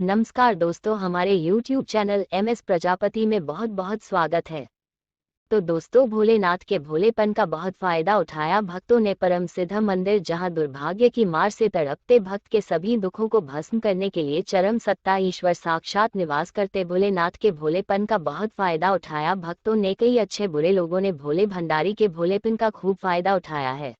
नमस्कार दोस्तों, हमारे YouTube चैनल MS प्रजापति में बहुत बहुत स्वागत है। तो दोस्तों, भोलेनाथ के भोलेपन का बहुत फायदा उठाया भक्तों ने परम सिद्ध मंदिर, जहां दुर्भाग्य की मार से तड़पते भक्त के सभी दुखों को भस्म करने के लिए चरम सत्ता ईश्वर साक्षात निवास करते भोलेनाथ के भोलेपन का बहुत फायदा उठाया भक्तों ने। कई अच्छे बुरे लोगों ने भोले भंडारी के भोलेपन का खूब फायदा उठाया है।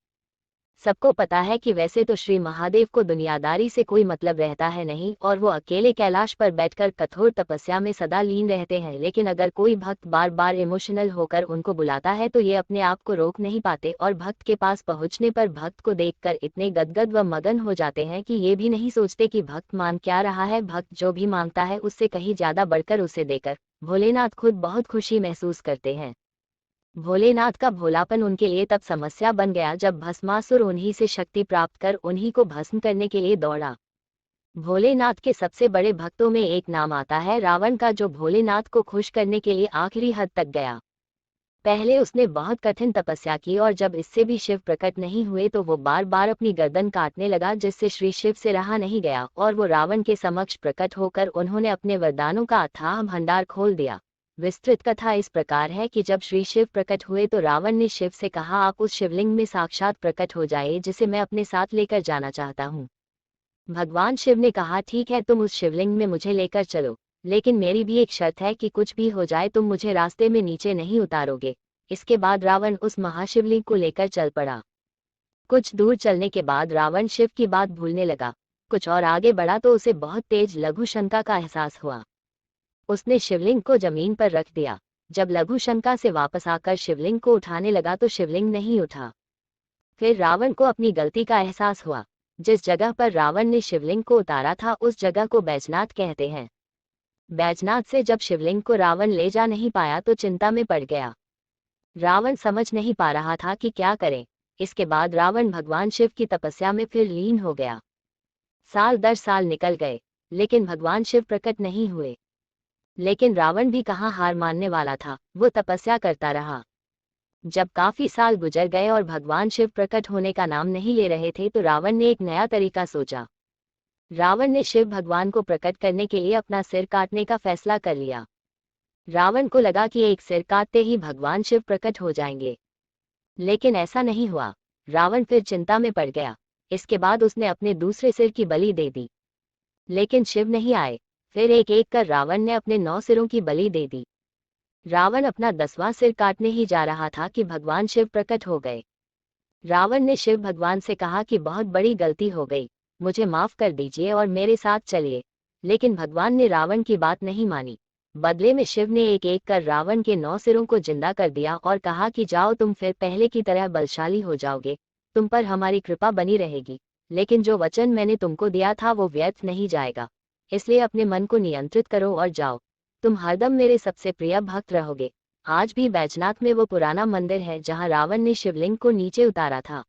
सबको पता है कि वैसे तो श्री महादेव को दुनियादारी से कोई मतलब रहता है नहीं, और वो अकेले कैलाश पर बैठकर कठोर तपस्या में सदा लीन रहते हैं। लेकिन अगर कोई भक्त बार बार इमोशनल होकर उनको बुलाता है तो ये अपने आप को रोक नहीं पाते, और भक्त के पास पहुंचने पर भक्त को देखकर इतने गदगद व मगन हो जाते हैं कि ये भी नहीं सोचते कि भक्त मांग क्या रहा है। भक्त जो भी मांगता है उससे कहीं ज्यादा बढ़कर उसे देकर भोलेनाथ खुद बहुत खुशी महसूस करते हैं। भोलेनाथ का भोलापन उनके लिए तब समस्या बन गया जब भस्मासुर उन्हीं से शक्ति प्राप्त कर उन्हीं को भस्म करने के लिए दौड़ा। भोलेनाथ के सबसे बड़े भक्तों में एक नाम आता है रावण का, जो भोलेनाथ को खुश करने के लिए आखिरी हद तक गया। पहले उसने बहुत कठिन तपस्या की, और जब इससे भी शिव प्रकट नहीं हुए तो वो बार बार अपनी गर्दन काटने लगा, जिससे श्री शिव से रहा नहीं गया और वो रावण के समक्ष प्रकट होकर उन्होंने अपने वरदानों का अथाह भंडार खोल दिया। विस्तृत कथा इस प्रकार है कि जब श्री शिव प्रकट हुए तो रावण ने शिव से कहा, आप उस शिवलिंग में साक्षात प्रकट हो जाए जिसे मैं अपने साथ लेकर जाना चाहता हूँ। भगवान शिव ने कहा, ठीक है, तुम उस शिवलिंग में मुझे लेकर चलो, लेकिन मेरी भी एक शर्त है कि कुछ भी हो जाए तुम मुझे रास्ते में नीचे नहीं उतारोगे। इसके बाद रावण उस महाशिवलिंग को लेकर चल पड़ा। कुछ दूर चलने के बाद रावण शिव की बात भूलने लगा। कुछ और आगे बढ़ा तो उसे बहुत तेज लघु शंका का एहसास हुआ। उसने शिवलिंग को जमीन पर रख दिया। जब लघु शंका से वापस आकर शिवलिंग को उठाने लगा तो शिवलिंग नहीं उठा। फिर रावण को अपनी गलती का एहसास हुआ। जिस जगह पर रावण ने शिवलिंग को उतारा था उस जगह को बैजनाथ कहते हैं। बैजनाथ से जब शिवलिंग को रावण ले जा नहीं पाया तो चिंता में पड़ गया। रावण समझ नहीं पा रहा था कि क्या करे। इसके बाद रावण भगवान शिव की तपस्या में फिर लीन हो गया। साल दर साल निकल गए, लेकिन भगवान शिव प्रकट नहीं हुए। लेकिन रावण भी कहाँ हार मानने वाला था, वो तपस्या करता रहा। जब काफी साल गुजर गए और भगवान शिव प्रकट होने का नाम नहीं ले रहे थे तो रावण ने एक नया तरीका सोचा। रावण ने शिव भगवान को प्रकट करने के लिए अपना सिर काटने का फैसला कर लिया। रावण को लगा कि एक सिर काटते ही भगवान शिव प्रकट हो जाएंगे, लेकिन ऐसा नहीं हुआ। रावण फिर चिंता में पड़ गया। इसके बाद उसने अपने दूसरे सिर की बलि दे दी, लेकिन शिव नहीं आए। फिर एक एक कर रावण ने अपने 9 सिरों की बलि दे दी। रावण अपना 10वां सिर काटने ही जा रहा था कि भगवान शिव प्रकट हो गए। रावण ने शिव भगवान से कहा कि बहुत बड़ी गलती हो गई, मुझे माफ कर दीजिए और मेरे साथ चलिए। लेकिन भगवान ने रावण की बात नहीं मानी। बदले में शिव ने एक एक कर रावण के 9 सिरों को जिंदा कर दिया और कहा कि जाओ, तुम फिर पहले की तरह बलशाली हो जाओगे, तुम पर हमारी कृपा बनी रहेगी। लेकिन जो वचन मैंने तुमको दिया था वो व्यर्थ नहीं जाएगा, इसलिए अपने मन को नियंत्रित करो और जाओ। तुम हरदम मेरे सबसे प्रिय भक्त रहोगे। आज भी बैजनाथ में वो पुराना मंदिर है जहां रावण ने शिवलिंग को नीचे उतारा था।